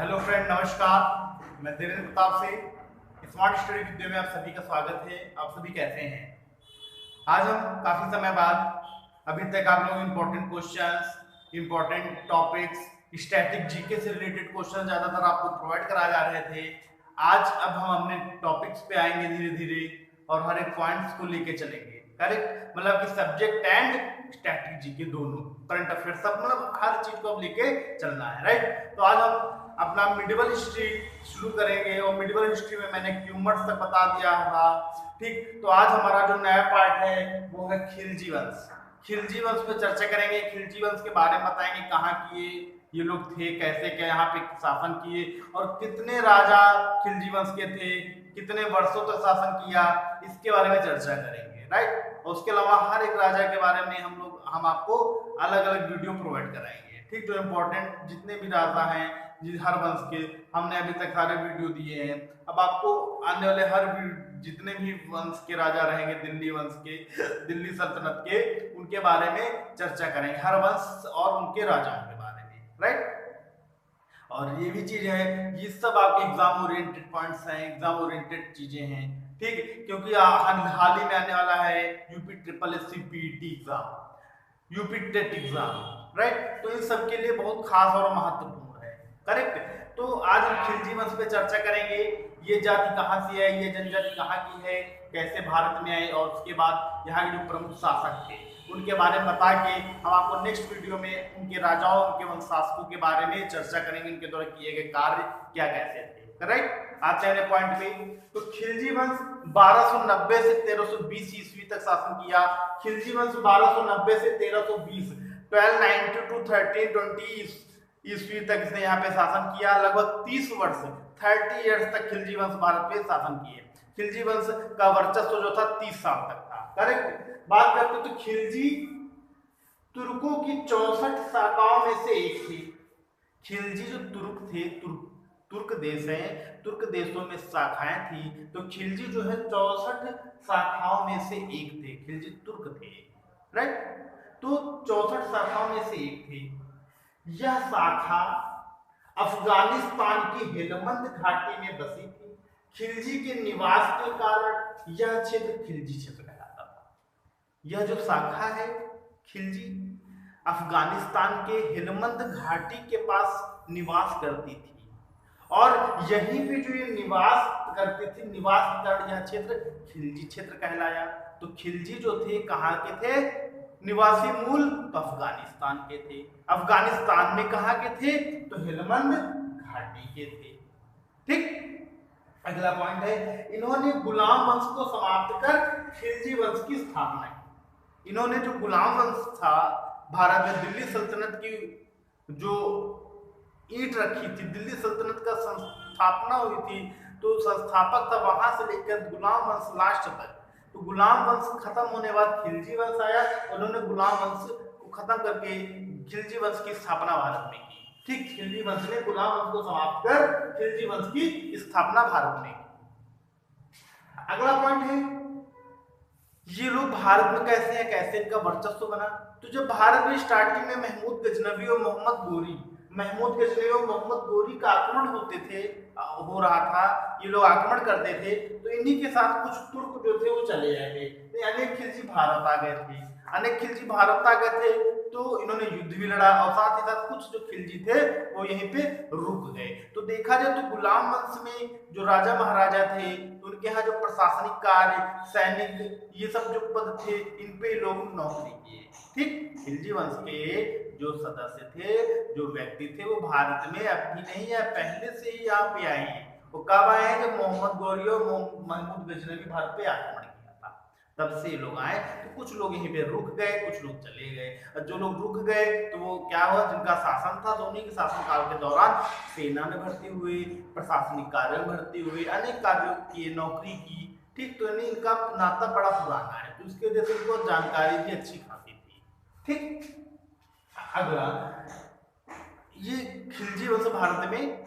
Hello friend, नमस्कार। मैं देवेंद्र प्रताप से स्मार्ट स्टडी वीडियो में आप सभी का स्वागत है। आप सभी कैसे हैं? आज हम काफी समय बाद, अभी तक आप लोग important questions, important topics, static GK से रिलेटेड क्वेश्चन ज्यादातर आपको प्रोवाइड कराए जा रहे थे। आज अब हम अपने टॉपिक्स पे आएंगे धीरे धीरे और हर एक पॉइंट्स को लेके चलेंगे। करेक्ट, मतलब कि सब्जेक्ट एंड स्टैटिक जीके दोनों, करंट अफेयर सब, मतलब हर चीज को अब लेके चलना है। राइट, तो आज हम अपना मिडिवल हिस्ट्री शुरू करेंगे और मिडिवल हिस्ट्री में मैंने क्यूमर्स तक बता दिया होगा। ठीक, तो आज हमारा जो नया पार्ट है वो है खिलजी वंश। खिलजी वंश पे चर्चा करेंगे। खिलजी वंश के बारे में बताएंगे, कहाँ किए ये लोग थे, कैसे क्या यहाँ पे शासन किए और कितने राजा खिलजी वंश के थे, कितने वर्षों तक शासन किया, इसके बारे में चर्चा करेंगे। राइट, और उसके अलावा हर एक राजा के बारे में हम आपको अलग अलग वीडियो प्रोवाइड कराएंगे। ठीक, जो इम्पोर्टेंट जितने भी राजा हैं हर वंश के, हमने अभी तक सारे वीडियो दिए हैं। अब आपको आने वाले जितने भी वंश के राजा रहेंगे, दिल्ली वंश के, दिल्ली सल्तनत के, उनके बारे में चर्चा करेंगे, हर वंश और उनके राजाओं के बारे में। राइट, और ये भी चीज है, ये सब आपके एग्जाम ओरिएंटेड पॉइंट्स हैं, एग्जाम ओरिएंटेड चीजें हैं। ठीक, क्योंकि हाल ही में आने वाला है UP triple S C PT exam, UP TET exam. Right, तो इन सब के लिए बहुत खास और महत्वपूर्ण। करेक्ट, तो आज हम खिलजी वंश पे चर्चा करेंगे। ये जाति कहाँ से है, ये जनजाति कहाँ की है, कैसे भारत में आई, और उसके बाद यहाँ के जो प्रमुख शासक थे उनके बारे में बता के हम आपको नेक्स्ट वीडियो में उनके राजाओं, उनके वंश शासकों के बारे में चर्चा करेंगे, उनके द्वारा किए गए कार्य क्या कैसे थे। करेक्ट, आते हैं पॉइंट पे। तो खिलजी वंश 1290 से 1320 ईस्वी तक शासन किया। खिलजी वंश 1290 से 1320, 1290 टू 1320 ईस्वी तक इसने यहाँ पे शासन किया। लगभग 30 वर्ष, 30 इयर्स तक खिलजी वंश भारत पे शासन किए। खिलजी वंश का वर्चस्व जो था 30 साल तक था। करेक्ट, बात करते तो खिलजी तुर्कों की 64 शाखाओं में से एक थी। खिलजी जो तुर्क थे, तुर्क देश है, तुर्क देशों में शाखाएं थी, तो खिलजी जो है 64 शाखाओं में से एक थे। खिलजी तुर्क थे। राइट, तो 64 शाखाओं में से एक थे। यह शाखा अफगानिस्तान की हेलमंद घाटी में बसी थी। खिलजी के निवास के कारण यह क्षेत्र खिलजी क्षेत्र कहलाता था। यह जो शाखा है खिलजी, अफगानिस्तान के हेलमंद घाटी के पास निवास करती थी और यहीं पे जो ये निवास करती थी, निवास के कारण यह क्षेत्र खिलजी क्षेत्र कहलाया। तो खिलजी जो थे कहाँ के थे, निवासी मूल तो अफगानिस्तान के थे। अफगानिस्तान में कहाँ के थे, तो हेलमंद घाटी के थे। ठीक, अगला पॉइंट है, इन्होंने गुलाम वंश को समाप्त कर खिलजी वंश की स्थापना की। इन्होंने जो गुलाम वंश था भारत में, दिल्ली सल्तनत की जो ईंट रखी थी, दिल्ली सल्तनत का संस्थापना हुई थी, तो संस्थापक था वहां से लेकर गुलाम वंश लास्ट तक। तो गुलाम वंश खत्म होने बाद खिलजी वंश आया, उन्होंने गुलाम वंश को खत्म करके खिलजी वंश की स्थापना भारत में की। ठीक, खिलजी वंश ने गुलाम वंश को समाप्त कर खिलजी वंश की स्थापना भारत में की। अगला पॉइंट है, ये लोग भारत में कैसे हैं, कैसे इनका वर्चस्व बना। तो जब भारत में स्टार्टिंग में महमूद गजनवी और मोहम्मद गोरी का आक्रमण हो रहा था, ये लोग आक्रमण करते थे, तो इन्हीं के साथ कुछ तुर्क जो थे वो चले आए थे। तो अनेक खिलजी भारत आ गए थे, तो इन्होंने युद्ध भी लड़ा और साथ ही साथ कुछ जो खिलजी थे वो यहीं पे रुक गए। तो देखा जाए तो गुलाम वंश में जो राजा महाराजा थे, तो उनके यहाँ जो प्रशासनिक कार्य, सैनिक, ये सब जो पद थे, इन पे लोग नौकरी किए। ठीक, खिलजी वंश के जो सदस्य थे, जो व्यक्ति थे, वो भारत में अभी नहीं है, पहले से ही यहाँ पे आए हैं। वो कब आए हैं, जब मोहम्मद गौरी और महमूद गजनवी भारत पे आक्रमण किया था, तब से ये लोग आए। तो कुछ लोग यहीं पे रुक गए, कुछ लोग चले गए। और जो लोग रुक गए तो वो क्या हुआ, जिनका शासन था, तो उन्हीं के शासनकाल के दौरान सेना में भर्ती हुए, प्रशासनिक कार्य में भर्ती हुए, अनेक कार्यों किए, नौकरी की। ठीक, तो इनका नाता बड़ा पुराना है, तो इसकी वजह से इनको जानकारी भी अच्छी खासी थी। ठीक, अगला, ये खिलजी वंश भारत में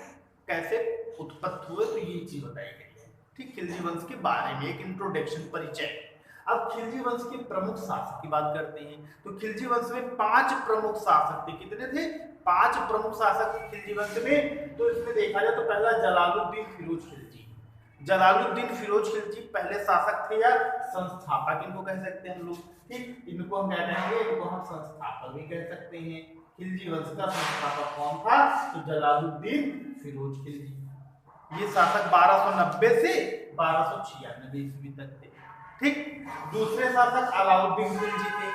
कैसे उत्पत्ति हुए, तो ये चीज बताई गई है। ठीक, खिलजी वंश के बारे में एक इंट्रोडक्शन, परिचय। अब खिलजी वंश के प्रमुख शासक की बात करते हैं। तो खिलजी वंश में 5 प्रमुख शासक थे। कितने थे? 5 प्रमुख शासक खिलजी वंश में, तो इसमें देखा जाए तो पहला जलालुद्दीन फिरोज खिलजी। जलालुद्दीन फिरोज खिलजी पहले शासक थे या संस्थापक इनको कह सकते हैं हम लोग, ठीक। इनको हम क्या कहेंगे, इनको हम संस्थापक भी कह सकते हैं। खिलजी वंश का संस्थापक कौन था, तो जलालुद्दीन फिरोज खिलजी। ये शासक 1290 से 1296 ईस्वी तक थे, ठीक। दूसरे शासक अलाउद्दीन खिलजी थे।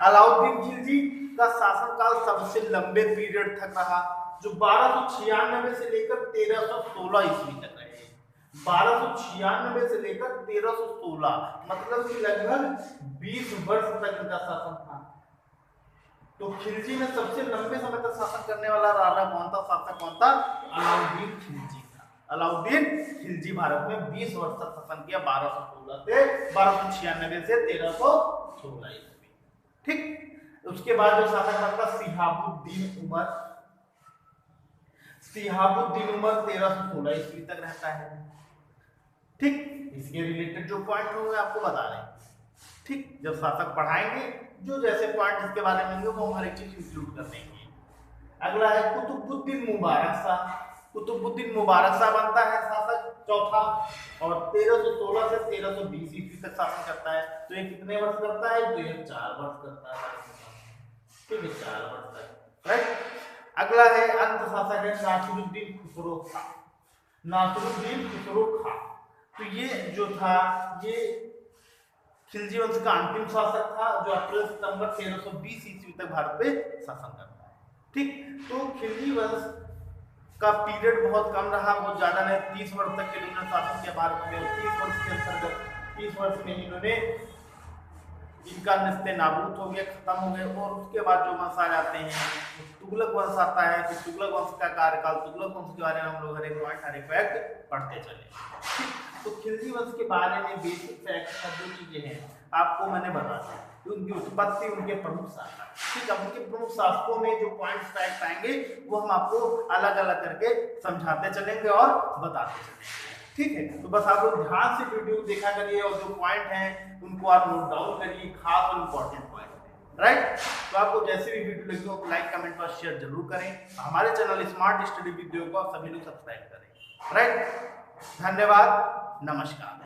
अलाउद्दीन खिलजी का शासनकाल सबसे लंबे पीरियड तक रहा, जो 1296 से लेकर 1316 ईस्वी तक रहे। 1296 से लेकर 1316, मतलब कि लगभग 20 वर्ष तक इनका शासन था। तो खिलजी में सबसे लंबे समय तक शासन करने वाला राजा कौन था, शासक कौन था, अलाउद्दीन खिलजी था। अलाउद्दीन खिलजी भारत में 20 वर्ष तक शासन किया, 1216 से 1296 से 1316 ईस्वी, ठीक। उसके बाद जो शासक बनता शिहाबुद्दीन उमर। शिहाबुद्दीन उमर 1316 ईस्वी तक रहता है, ठीक। इसके रिलेटेड जो पॉइंट होंगे आपको बता रहे हैं, ठीक। जब शासक पढ़ाएंगे जो जैसे पॉइंट इसके बारे में होंगे वो हर एक चीज इंक्लूड कर देंगे। अगला है कुतुबुद्दीन मुबारक शाह। कुतुबुद्दीन मुबारक शाह बनता है शासक चौथा, और 1316 से 1320 ईस्वी तक शासन करता है। तो ये कितने वर्ष करता है, तो ये 4 वर्ष करता है, ठीक है, 4 वर्ष तक, राइट। अगला है अंत शासक है नासिरुद्दीन खुसरो खां। नासिरुद्दीन खुसरो खां, तो ये जो था ये खिलजी वंश का अंतिम शासक था, जो अप्रैल सितंबर 1320 ईस्वी तक भारत पे शासन करता है, ठीक। तो खिलजी वंश का पीरियड बहुत कम रहा, बहुत ज्यादा नहीं, 30 वर्ष तक के इन्होंने शासन किया भारत में। 30 वर्ष के अंतर्गत 30 वर्ष में इन्होंने इनका निस्ते नाबूद हो गया, खत्म हो गए। और उसके बाद जो वंश आ जाते हैं, तुगलक वंश आता है। तो तुगलक वंश का कार्यकाल, तुगलक वंश के बारे में हम लोग हर एक पॉइंट हर एक फैक्ट पढ़ते चले। तो खिलजी वंश के बारे में बेसिक फैक्ट जो चीजें हैं आपको मैंने बता दी, उनकी उत्पत्ति, उनके प्रमुख शासक, ठीक है। उनके प्रमुख शासकों में जो पॉइंट फैक्ट आएंगे वो हम आपको अलग अलग करके समझाते चलेंगे और बताते चलेंगे, ठीक है। तो बस आप लोग ध्यान से वीडियो देखा करिए और जो पॉइंट हैं उनको आप नोट डाउन करिए, खास और इंपॉर्टेंट पॉइंट, राइट। तो आपको जैसे भी वीडियो लगी हो लाइक कमेंट और शेयर जरूर करें। हमारे चैनल स्मार्ट स्टडी वीडियो को आप सभी लोग सब्सक्राइब करें, राइट। धन्यवाद, नमस्कार।